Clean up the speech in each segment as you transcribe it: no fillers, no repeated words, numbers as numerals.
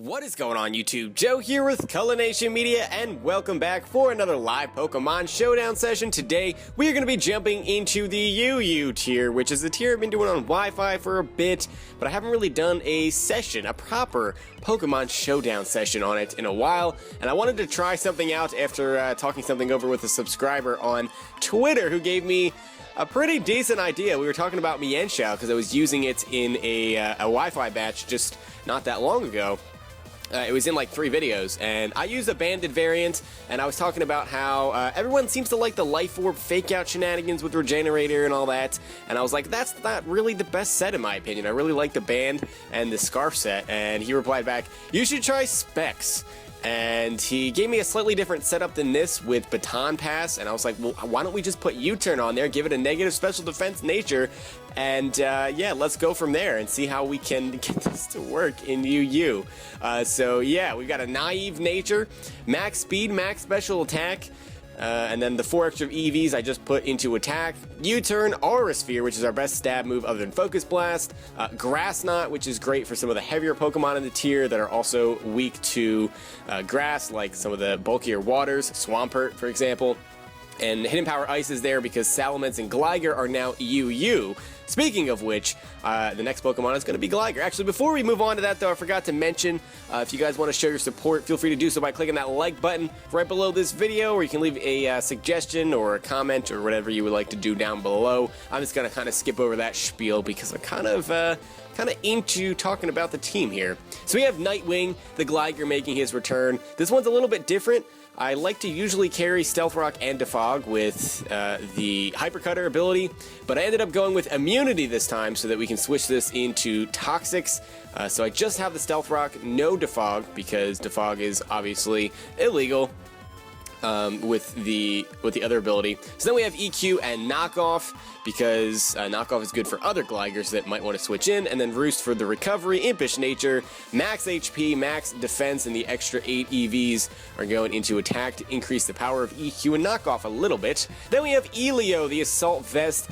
What is going on YouTube? Joe here with Culination Media and welcome back for another live Pokemon Showdown session. Today we are going to be jumping into the UU tier, which is the tier I've been doing on Wi-Fi for a bit, but I haven't really done a session, a proper Pokemon Showdown session on it in a while, and I wanted to try something out after talking something over with a subscriber on Twitter who gave me a pretty decent idea. We were talking about Mienshao because I was using it in a Wi-Fi batch just not that long ago. It was in like 3 videos, and I used a banded variant, and I was talking about how everyone seems to like the Life Orb fake-out shenanigans with Regenerator and all that, and I was like, that's not really the best set in my opinion. I really like the band and the Scarf set, and he replied back, you should try Specs. And he gave me a slightly different setup than this with Baton Pass, and I was like, well, why don't we just put U-Turn on there, give it a negative special defense nature, and yeah, let's go from there and see how we can get this to work in UU. So yeah, we've got a naive nature, max speed, max special attack, and then the 4 extra EVs I just put into attack. U-Turn, Aura Sphere, which is our best stab move other than Focus Blast. Grass Knot, which is great for some of the heavier Pokemon in the tier that are also weak to grass, like some of the bulkier waters, Swampert, for example. And Hidden Power Ice is there because Salamence and Gligar are now UU. Speaking of which, the next Pokemon is going to be Gligar. Actually, before we move on to that, though, I forgot to mention, if you guys want to show your support, feel free to do so by clicking that like button right below this video, or you can leave a suggestion or a comment or whatever you would like to do down below. I'm just going to kind of skip over that spiel because I'm kind of into talking about the team here. So we have Nightwing, the Gligar making his return. This one's a little bit different. I like to usually carry Stealth Rock and Defog with the Hypercutter ability, but I ended up going with Immunity this time so that we can switch this into Toxics. So I just have the Stealth Rock, no Defog, because Defog is obviously illegal with the other ability. So then we have EQ and Knockoff, because Knockoff is good for other Gligars that might want to switch in, and then Roost for the recovery, Impish Nature, max HP, max defense, and the extra 8 EVs are going into attack to increase the power of EQ and Knockoff a little bit. Then we have Elio, the Assault Vest,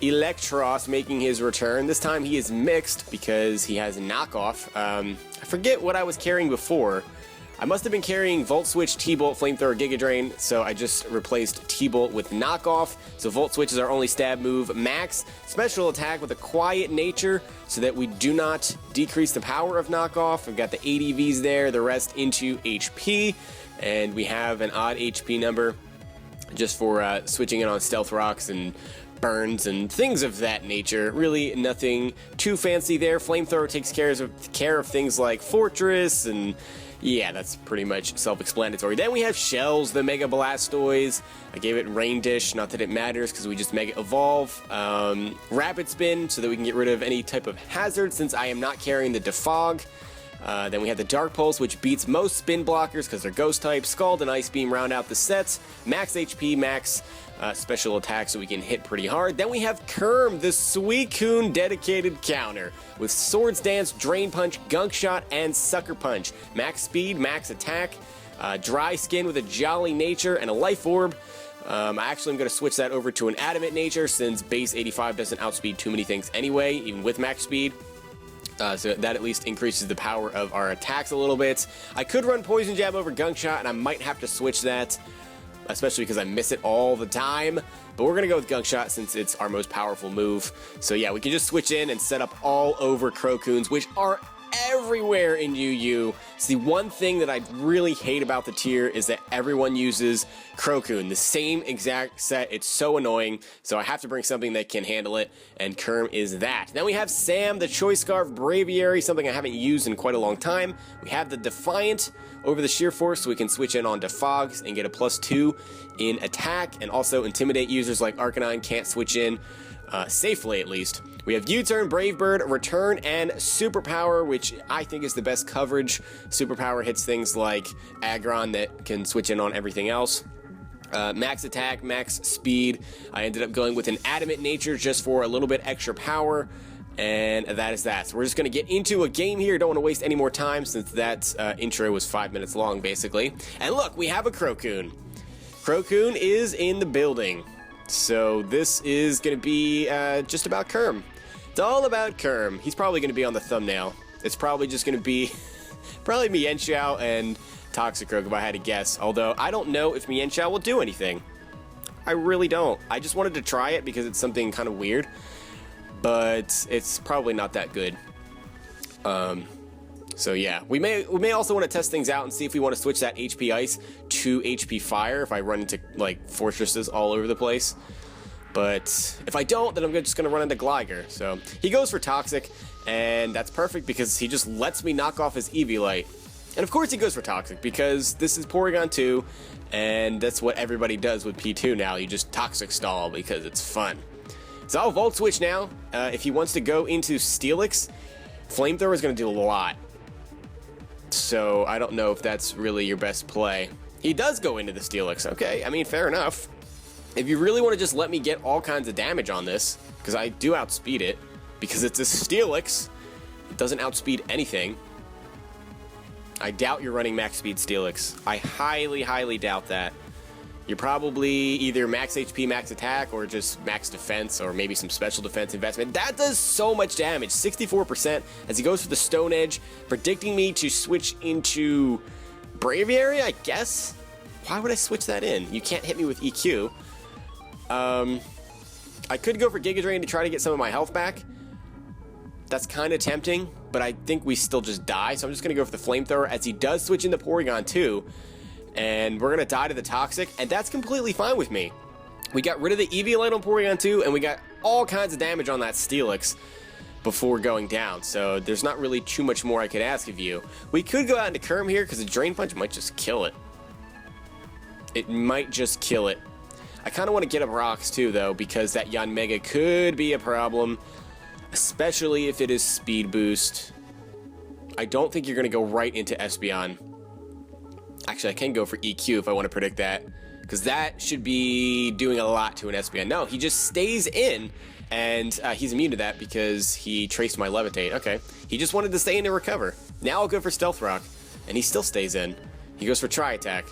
Electros making his return. This time he is mixed because he has Knockoff. I forget what I was carrying before. I must have been carrying Volt Switch, T-Bolt, Flamethrower, Giga Drain, so I just replaced T-Bolt with Knockoff. So Volt Switch is our only stab move. Max special attack with a quiet nature so that we do not decrease the power of Knockoff. We've got the 8 EVs there, the rest into HP, and we have an odd HP number just for switching in on Stealth Rocks and burns and things of that nature. Really nothing too fancy there. Flamethrower takes care of things like Fortress, and yeah, that's pretty much self-explanatory. Then we have Shells, the Mega Blastoise. I gave it Rain Dish, not that it matters because we just Mega Evolve. Rapid Spin so that we can get rid of any type of hazard since I am not carrying the Defog. Then we have the Dark Pulse, which beats most spin blockers because they're ghost type. Scald and Ice Beam round out the sets. Max HP, max special attack so we can hit pretty hard. Then we have Kerm, the Suicune dedicated counter with Swords Dance, Drain Punch, Gunk Shot, and Sucker Punch. Max speed, max attack, dry skin with a Jolly Nature, and a Life Orb. Actually, I'm going to switch that over to an Adamant Nature since base 85 doesn't outspeed too many things anyway, even with max speed. So that at least increases the power of our attacks a little bit. I could run Poison Jab over Gunk Shot, and I might have to switch that, especially because I miss it all the time. But we're going to go with Gunk Shot since it's our most powerful move. So yeah, we can just switch in and set up all over Crocoons, which are everywhere in UU. So the one thing that I really hate about the tier is that everyone uses Crocoon, the same exact set. It's so annoying, so I have to bring something that can handle it, and Kerm is that. Then we have Sam, the Choice Scarf Braviary, something I haven't used in quite a long time. We have the Defiant over the Sheer Force, so we can switch in on Defogs and get a +2 in attack, and also intimidate users like Arcanine can't switch in safely, at least. We have U-Turn, Brave Bird, Return, and Superpower, which I think is the best coverage. Superpower hits things like Aggron that can switch in on everything else. Max attack, max speed. I ended up going with an Adamant Nature just for a little bit extra power, and that is that. So we're just going to get into a game here. Don't want to waste any more time since that intro was 5 minutes long, basically. And look, we have a Crocoon. Crocoon is in the building. So this is going to be just about Kerm. It's all about Kerm. He's probably going to be on the thumbnail. It's probably just going to be Probably Mienshao and Toxicroak if I had to guess. Although, I don't know if Mienshao will do anything. I really don't. I just wanted to try it because it's something kind of weird. But it's probably not that good. So yeah, we may also want to test things out and see if we want to switch that HP Ice to HP Fire if I run into like fortresses all over the place. But if I don't, then I'm just going to run into Gligar. So he goes for Toxic, and that's perfect because he just lets me knock off his Eviolite. And of course he goes for Toxic because this is Porygon 2, and that's what everybody does with P2 now. You just Toxic stall because it's fun. So I'll Volt Switch now. If he wants to go into Steelix, Flamethrower is going to do a lot. So I don't know if that's really your best play. He does go into the Steelix. Okay, I mean, fair enough. If you really want to just let me get all kinds of damage on this, because I do outspeed it, because it's a Steelix, it doesn't outspeed anything. I doubt you're running max speed Steelix. I highly, highly doubt that. You're probably either max HP, max attack, or just max defense, or maybe some special defense investment. That does so much damage, 64%, as he goes for the Stone Edge, predicting me to switch into Braviary, I guess? Why would I switch that in? You can't hit me with EQ. I could go for Giga Drain to try to get some of my health back. That's kind of tempting, but I think we still just die, so I'm just going to go for the Flamethrower, as he does switch into Porygon 2. And we're going to die to the Toxic, and that's completely fine with me. We got rid of the Eviolite on Porygon 2, and we got all kinds of damage on that Steelix before going down. So there's not really too much more I could ask of you. We could go out into Kerm here, because the Drain Punch might just kill it. It might just kill it. I kind of want to get up Rocks too, though, because that Yanmega could be a problem, especially if it is Speed Boost. I don't think you're going to go right into Espeon. Actually, I can go for EQ if I want to predict that, because that should be doing a lot to an Espeon. No, he just stays in, and he's immune to that because he traced my Levitate. Okay, he just wanted to stay in and recover. Now I'll go for Stealth Rock, and he still stays in. He goes for Tri-Attack.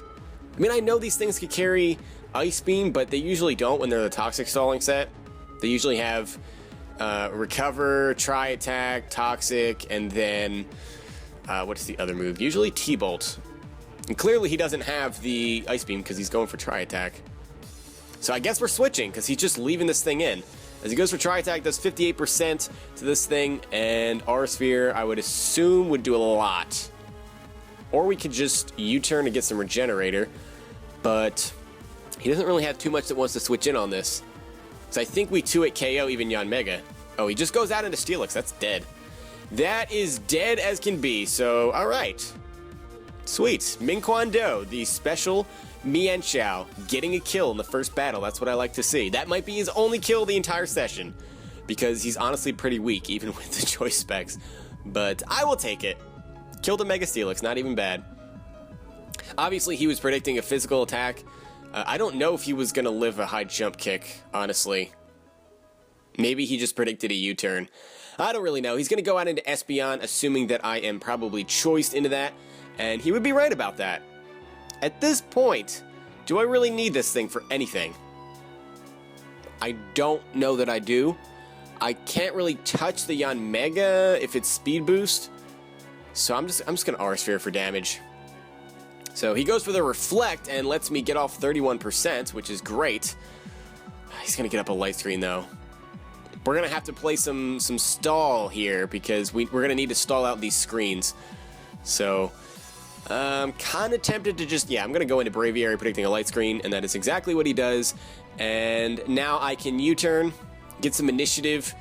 I mean, I know these things could carry Ice Beam, but they usually don't when they're the Toxic Stalling set. They usually have Recover, Tri-Attack, Toxic, and then what's the other move? Usually T-Bolt. And clearly he doesn't have the Ice Beam because he's going for Tri-Attack. So I guess we're switching because he's just leaving this thing in. As he goes for Tri-Attack, does 58% to this thing, and Aura-Sphere, I would assume, would do a lot. Or we could just U-turn to get some Regenerator, but he doesn't really have too much that wants to switch in on this. So I think we 2-hit KO even Yanmega. Oh, he just goes out into Steelix. That's dead. That is dead as can be, so alright. Sweet. Minquando, the special Mienshao, getting a kill in the first battle. That's what I like to see. That might be his only kill the entire session, because he's honestly pretty weak, even with the choice specs. But I will take it. Killed a Mega Steelix, not even bad. Obviously, he was predicting a physical attack. I don't know if he was going to live a high jump kick, honestly. Maybe he just predicted a U-turn. I don't really know. He's going to go out into Espeon, assuming that I am probably choiced into that. And he would be right about that. At this point, do I really need this thing for anything? I don't know that I do. I can't really touch the Yanmega if it's Speed Boost. So I'm just going to Aura-Sphere for damage. So he goes for the Reflect and lets me get off 31%, which is great. He's going to get up a Light Screen, though. We're going to have to play some stall here because we're going to need to stall out these screens. So I'm kind of tempted to just, I'm going to go into Braviary predicting a Light Screen, and that is exactly what he does. And now I can U-turn, get some initiative.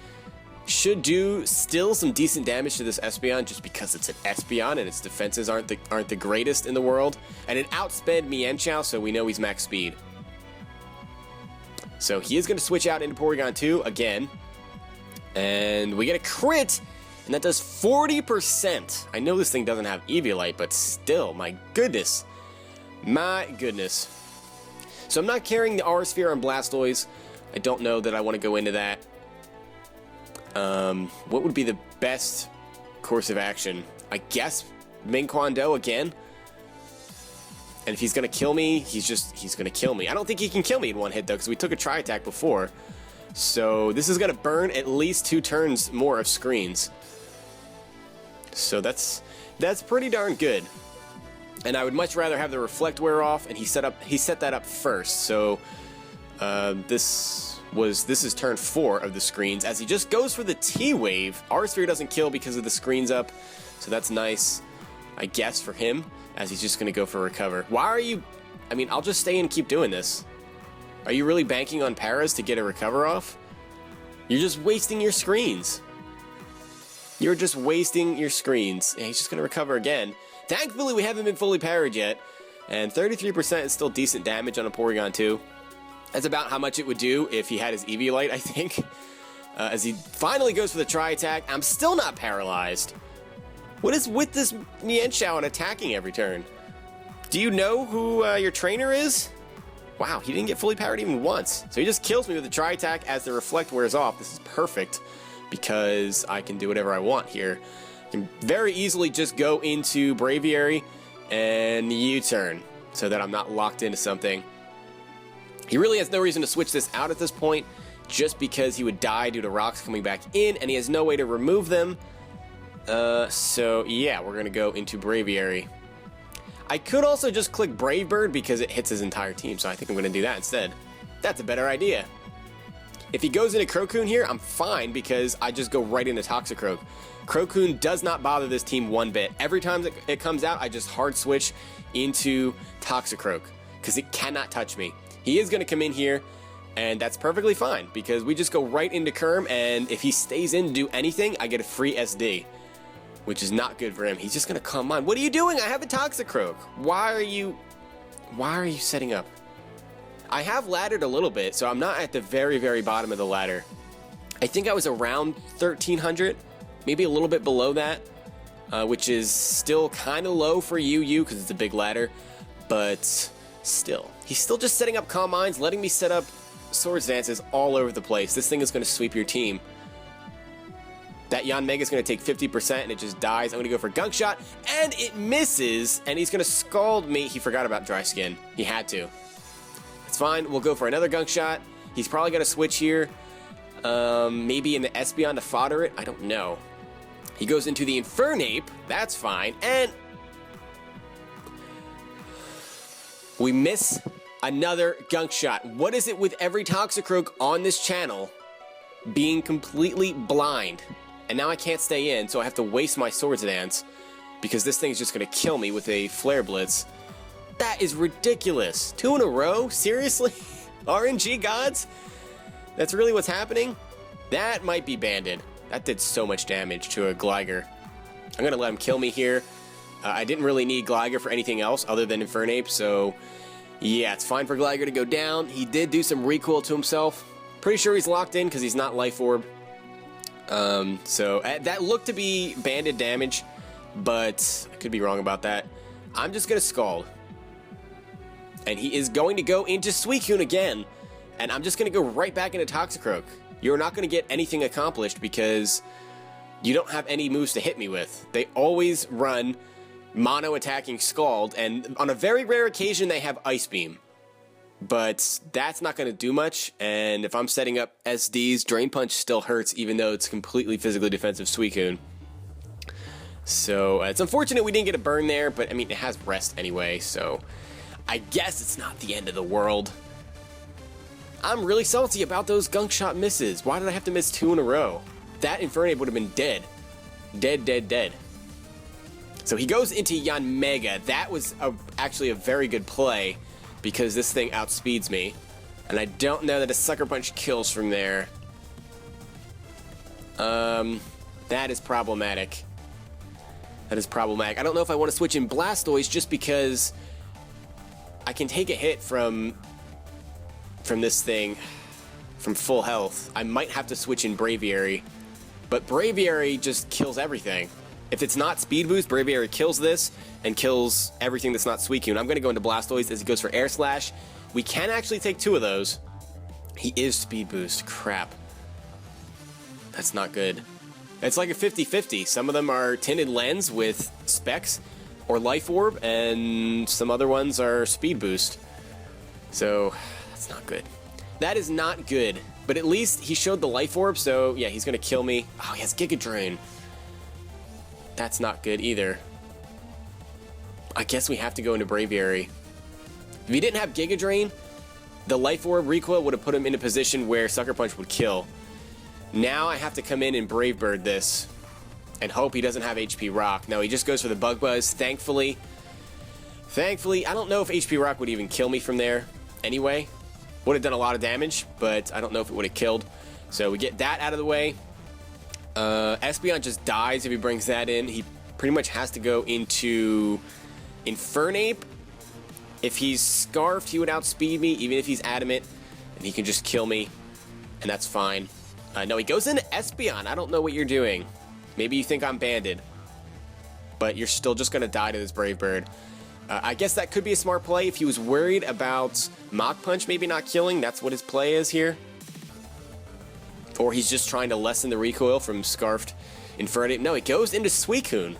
Should do still some decent damage to this Espeon just because it's an Espeon and its defenses aren't the greatest in the world. And it outsped Mienshao, so we know he's max speed. So he is going to switch out into Porygon 2 again. And we get a crit, and that does 40%. I know this thing doesn't have Eviolite, but still, my goodness. My goodness. So I'm not carrying the Aura-Sphere on Blastoise. I don't know that I want to go into that. What would be the best course of action? I guess Minquando again. And if he's going to kill me, he's going to kill me. I don't think he can kill me in one hit, though, because we took a Tri-Attack before. So this is going to burn at least 2 turns more of screens. So that's That's pretty darn good. And I would much rather have the Reflect wear off, and he set that up first. So this is turn 4 of the screens, as he just goes for the T-Wave. R-Sphere doesn't kill because of the screens up, so that's nice, I guess, for him, as he's just going to go for Recover. Why are you... I mean, I'll just stay and keep doing this. Are you really banking on Paras to get a Recover off? You're just wasting your screens. You're just wasting your screens. Yeah, he's just going to Recover again. Thankfully, we haven't been fully parried yet, and 33% is still decent damage on a Porygon 2. That's about how much it would do if he had his Eviolite, I think. As he finally goes for the Tri-Attack, I'm still not paralyzed. What is with this Mienshao and attacking every turn? Do you know who your trainer is? Wow, he didn't get fully parried even once. So he just kills me with the Tri-Attack as the Reflect wears off. This is perfect, because I can do whatever I want here. I can very easily just go into Braviary and U-turn, so that I'm not locked into something. He really has no reason to switch this out at this point, just because he would die due to rocks coming back in, and he has no way to remove them. So yeah, we're going to go into Braviary. I could also just click Brave Bird because it hits his entire team, so I think I'm going to do that instead. That's a better idea. If he goes into Crocoon here, I'm fine because I just go right into Toxicroak. Crocoon does not bother this team one bit. Every time it comes out, I just hard switch into Toxicroak because it cannot touch me. He is going to come in here, and that's perfectly fine because we just go right into Kerm, and if he stays in to do anything, I get a free SD, which is not good for him. He's just going to come on. What are you doing? I have a Toxicroak. Why are you setting up? I have laddered a little bit, so I'm not at the very, very bottom of the ladder. I think I was around 1,300, maybe a little bit below that, which is still kind of low for UU because it's a big ladder, but still. He's still just setting up Calm Minds, letting me set up Swords Dances all over the place. This thing is going to sweep your team. That Yanmega is going to take 50% and it just dies. I'm going to go for Gunk Shot, and it misses, and he's going to Scald me. He forgot about Dry Skin. He had to. It's fine. We'll go for another Gunk Shot. He's probably going to switch here. Maybe in the Espeon to fodder it. I don't know. He goes into the Infernape. That's fine. And we miss another Gunk Shot. What is it with every Toxicroak on this channel being completely blind? And now I can't stay in, so I have to waste my Swords Dance because this thing is just going to kill me with a Flare Blitz. That is ridiculous. 2 in a row? Seriously? RNG gods? That's really what's happening? That might be banded. That did so much damage to a Gligar. I'm going to let him kill me here. I didn't really need Gligar for anything else other than Infernape, so yeah, it's fine for Gligar to go down. He did do some recoil to himself. Pretty sure he's locked in because he's not Life Orb. So that looked to be banded damage, but I could be wrong about that. I'm just going to Scald. And he is going to go into Suicune again, and I'm just going to go right back into Toxicroak. You're not going to get anything accomplished because you don't have any moves to hit me with. They always run mono attacking Scald, and on a very rare occasion they have Ice Beam. But that's not going to do much, and if I'm setting up SDs, Drain Punch still hurts even though it's completely physically defensive Suicune. So it's unfortunate we didn't get a burn there, but I mean it has rest anyway, so I guess it's not the end of the world. I'm really salty about those Gunk Shot misses. Why did I have to miss 2 in a row? That Infernape would have been dead. Dead, dead, dead. So he goes into Yanmega. That was actually a very good play because this thing outspeeds me. And I don't know that a Sucker Punch kills from there. That is problematic. That is problematic. I don't know if I want to switch in Blastoise just because I can take a hit from this thing from full health. I might have to switch in Braviary, but Braviary just kills everything. If it's not Speed Boost, Braviary kills this and kills everything that's not Suicune. I'm going to go into Blastoise as he goes for Air Slash. We can actually take 2 of those. He is Speed Boost. Crap. That's not good. It's like a 50-50. Some of them are Tinted Lens with Specs or Life Orb, and some other ones are Speed Boost. So that's not good. That is not good. But at least he showed the Life Orb, so yeah, he's going to kill me. Oh, he has Giga Drain. That's not good either. I guess we have to go into Braviary. If he didn't have Giga Drain, the Life Orb recoil would have put him in a position where Sucker Punch would kill. Now I have to come in and Brave Bird this and hope he doesn't have HP Rock. No, he just goes for the Bug Buzz, thankfully. Thankfully, I don't know if HP Rock would even kill me from there anyway. Would have done a lot of damage, but I don't know if it would have killed. So we get that out of the way. Espeon just dies if he brings that in. He pretty much has to go into Infernape. If he's Scarfed, he would outspeed me, even if he's Adamant, and he can just kill me, and that's fine. No, he goes into Espeon. I don't know what you're doing. Maybe you think I'm banded, but you're still just going to die to this Brave Bird. I guess that could be a smart play if he was worried about Mach Punch maybe not killing. That's what his play is here. Or he's just trying to lessen the recoil from Scarfed Infernape. No, it goes into Suicune.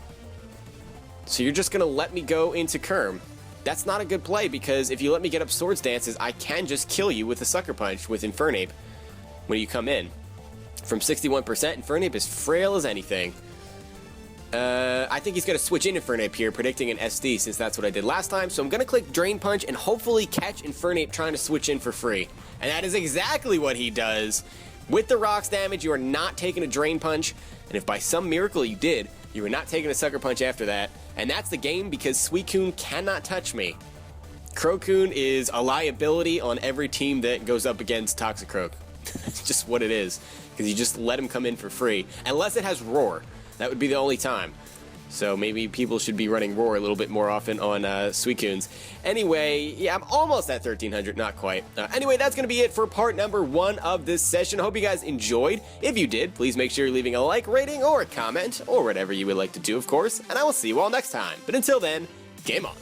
So you're just going to let me go into Kerm. That's not a good play, because if you let me get up Swords Dances, I can just kill you with a Sucker Punch with Infernape when you come in. From 61%, Infernape is frail as anything. I think he's going to switch in Infernape here, predicting an SD, since that's what I did last time. So I'm going to click Drain Punch and hopefully catch Infernape trying to switch in for free. And that is exactly what he does. With the Rocks damage, you are not taking a Drain Punch. And if by some miracle you did, you are not taking a Sucker Punch after that. And that's the game, because Suicune cannot touch me. Crocoon is a liability on every team that goes up against Toxicroak. It's just what it is, because you just let him come in for free. Unless it has Roar. That would be the only time. So maybe people should be running Roar a little bit more often on Suicunes. Anyway, yeah, I'm almost at 1,300, not quite. Anyway, that's going to be it for part number 1 of this session. I hope you guys enjoyed. If you did, please make sure you're leaving a like, rating, or a comment, or whatever you would like to do, of course. And I will see you all next time. But until then, game on.